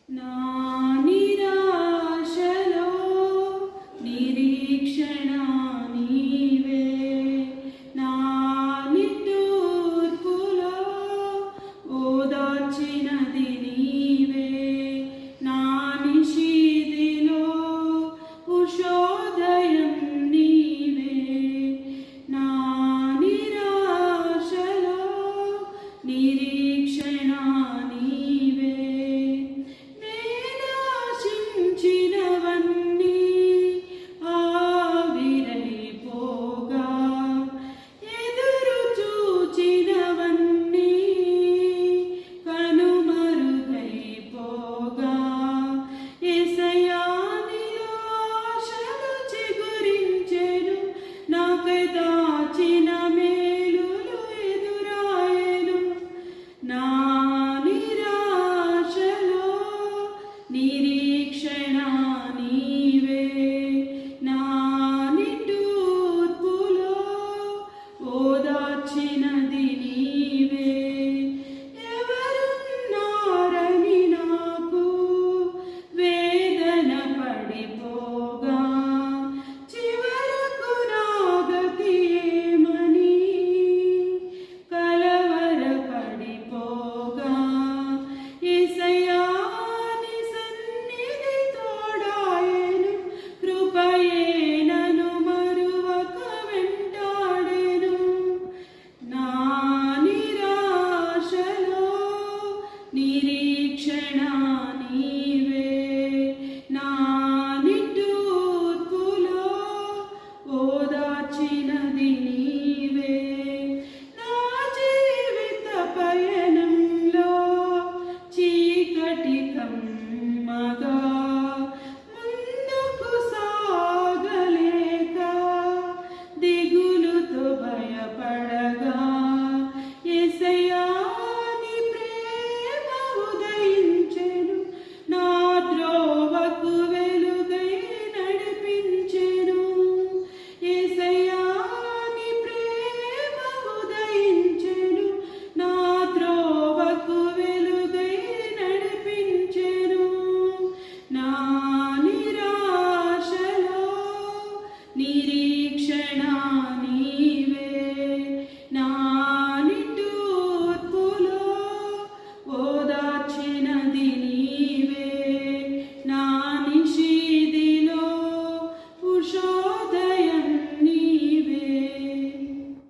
నా నిరాశలో నిరీక్షణ నీవే, నా నిట్టూర్పులో ఓదార్చినది నీవే, నా నిశీదిలో ఉషోదయం నీవే, నా నిరాశలో నిరీక్షణ నీవే. నేనాశించినవన్నీ ఆవిరైపోగా, ఎదురు చూచినవన్నీ కనుమరుగైపోగా, యేసయ్యా నీలో ఆశలు చిగురించెను, నాకై దాచిన మేలులు ఎదురాయెను. నా నిరాశలో నీ